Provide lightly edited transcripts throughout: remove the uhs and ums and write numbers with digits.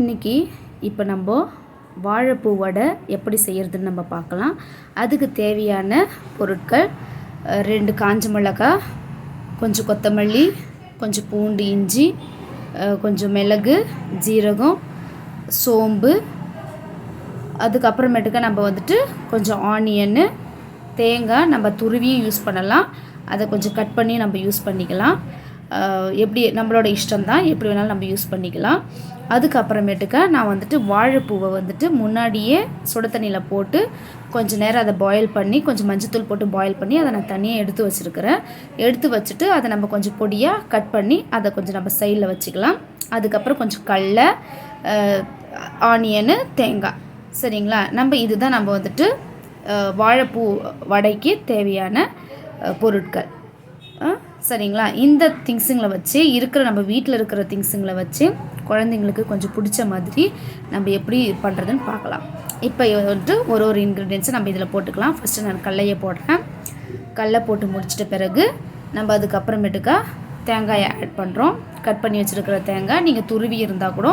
இன்றைக்கி இப்போ நம்ம வாழைப்பூ வடை எப்படி செய்கிறதுன்னு நம்ம பார்க்கலாம். அதுக்கு தேவையான பொருட்கள் 2 காஞ்ச மிளகாய், கொஞ்சம் கொத்தமல்லி, கொஞ்சம் பூண்டு, இஞ்சி, கொஞ்சம் மிளகு, ஜீரகம், சோம்பு, அதுக்கப்புறமேட்டுக்க நம்ம கொஞ்சம் ஆனியன்னு, தேங்காய் நம்ம துருவியும் யூஸ் பண்ணலாம், அதை கொஞ்சம் கட் பண்ணி நம்ம யூஸ் பண்ணிக்கலாம். எப்படி நம்மளோட இஷ்டம்தான், எப்படி வேணாலும் நம்ம யூஸ் பண்ணிக்கலாம். அதுக்கப்புறமேட்டுக்க நான் வாழைப்பூவை முன்னாடியே சுட தண்ணியில் போட்டு கொஞ்சம் நேரம் அதை பாயில் பண்ணி கொஞ்சம் மஞ்சத்தூள் போட்டு பாயில் பண்ணி அதை நான் தனியாக எடுத்து வச்சுருக்கிறேன். எடுத்து வச்சுட்டு அதை நம்ம கொஞ்சம் பொடியாக கட் பண்ணி அதை கொஞ்சம் நம்ம சைடில் வச்சுக்கலாம். அதுக்கப்புறம் கொஞ்சம் கடலை, ஆனியனு, தேங்காய். சரிங்களா? இதுதான் நம்ம வாழைப்பூ வடைக்கு தேவையான பொருட்கள். சரிங்களா? இந்த திங்ஸுங்களை வச்சு நம்ம வீட்டில் இருக்கிற திங்ஸுங்களை வச்சு குழந்தைங்களுக்கு கொஞ்சம் பிடிச்ச மாதிரி நம்ம எப்படி பண்ணுறதுன்னு பார்க்கலாம். இப்போ ஒரு இன்க்ரீடியன்ஸை நம்ம இதில் போட்டுக்கலாம். ஃபஸ்ட்டு நான் கடலையை போடுறேன். கடலை போட்டு முடிச்சிட்ட பிறகு நம்ம அதுக்கப்புறமேட்டுக்கா தேங்காயை ஆட் பண்ணுறோம். கட் பண்ணி வச்சுருக்கிற தேங்காய் நீங்கள் துருவி இருந்தால் கூட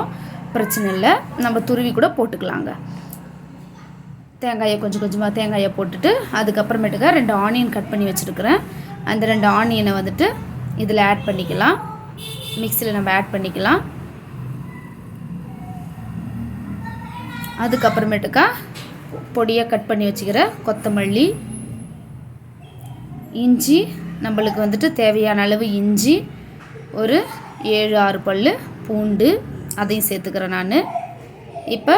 பிரச்சனை இல்லை, நம்ம துருவி கூட போட்டுக்கலாங்க. தேங்காயை கொஞ்சமாக தேங்காயை போட்டுட்டு அதுக்கப்புறமேட்டுக்கா 2 ஆனியன் கட் பண்ணி வச்சுருக்கிறேன். அந்த 2 ஆனியனை இதில் ஆட் பண்ணிக்கலாம். மிக்சியில் நம்ம ஆட் பண்ணிக்கலாம். அதுக்கப்புறமேட்டுக்கா பொடியாக கட் பண்ணி வச்சுக்கிற கொத்தமல்லி, இஞ்சி, நம்மளுக்கு தேவையான அளவு இஞ்சி, ஒரு 7-6 பல் பூண்டு, அதையும் சேர்த்துக்கிறேன் நான். இப்போ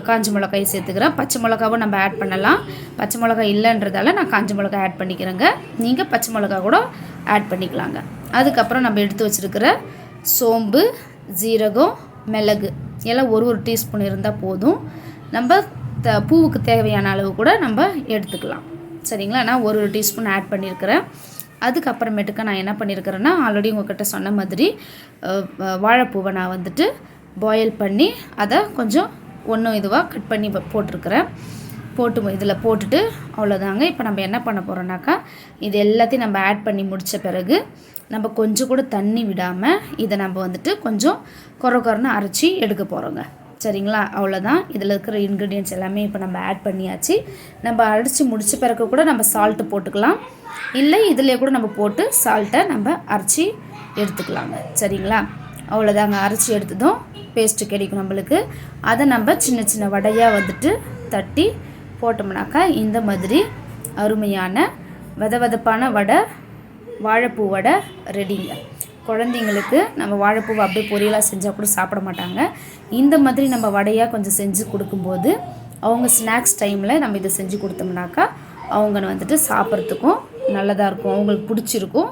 காஞ்ச மிளகாய் சேர்த்துக்கிறேன். பச்சை மிளகாவும் நம்ம ஆட் பண்ணலாம். பச்சை மிளகாய் இல்லைன்றதால நான் காஞ்ச மிளகாய் ஆட் பண்ணிக்கிறேங்க. நீங்கள் பச்சை மிளகாய் கூட ஆட் பண்ணிக்கலாங்க. அதுக்கப்புறம் நம்ம எடுத்து வச்சுருக்கிற சோம்பு, ஜீரகம், மிளகு எல்லாம் ஒரு டீஸ்பூன் இருந்தால் போதும். நம்ம பூவுக்கு தேவையான அளவு கூட நம்ம எடுத்துக்கலாம். சரிங்களா? நான் ஒரு டீஸ்பூன் ஆட் பண்ணியிருக்கிறேன். அதுக்கப்புறமேட்டுக்க நான் என்ன பண்ணியிருக்கிறேன்னா, ஆல்ரெடி உங்கள்கிட்ட சொன்ன மாதிரி வாழைப்பூவை நான் பாயில் பண்ணி அதை கொஞ்சம் இதுவாக கட் பண்ணி போட்டிருக்கிறேன். இதில் போட்டுட்டு அவ்வளோதாங்க. இப்போ நம்ம என்ன பண்ண போகிறோம்னாக்கா, இது எல்லாத்தையும் நம்ம ஆட் பண்ணி முடித்த பிறகு நம்ம கொஞ்சம் கூட தண்ணி விடாமல் இதை நம்ம கொஞ்சம் கொரன்னு அரைச்சி எடுக்க போகிறோங்க. சரிங்களா? அவ்வளோதான். இதில் இருக்கிற இன்க்ரீடியன்ட்ஸ் எல்லாமே இப்போ நம்ம ஆட் பண்ணியாச்சு. நம்ம அரைச்சி முடித்த பிறகு கூட நம்ம சால்ட்டு போட்டுக்கலாம், இல்லை இதிலே கூட நம்ம போட்டு சால்ட்டை நம்ம அரைச்சி எடுத்துக்கலாங்க. சரிங்களா? அவ்வளோதாங்க. அரைச்சி எடுத்ததும் பேஸ்ட்டு கிடைக்கும் நம்மளுக்கு. அதை நம்ம சின்ன சின்ன வடையாக தட்டி போட்டோம்னாக்கா இந்த மாதிரி அருமையான வெதவெதப்பான வடை, வாழைப்பூ வடை ரெடிங்க. குழந்தைங்களுக்கு நம்ம வாழைப்பூவை அப்படியே பொரியலாக செஞ்சால் கூட சாப்பிட மாட்டாங்க. இந்த மாதிரி நம்ம வடையாக கொஞ்சம் செஞ்சு கொடுக்கும்போது அவங்க ஸ்நாக்ஸ் டைமில் நம்ம இதை செஞ்சு கொடுத்தோம்னாக்கா அவங்க சாப்பிட்றதுக்கும் நல்லதாக இருக்கும், அவங்களுக்கு பிடிச்சிருக்கும்,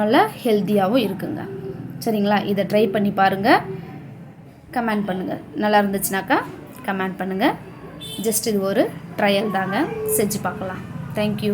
நல்லா ஹெல்த்தியாகவும் இருக்குங்க. சரிங்களா? இதை ட்ரை பண்ணி பாருங்கள், கமெண்ட் பண்ணுங்கள். நல்லா இருந்துச்சுனாக்கா கமெண்ட் பண்ணுங்கள். ஜஸ்ட் இது ஒரு ட்ரையல் தாங்க, செஞ்சு பார்க்கலாம். தேங்க்யூ.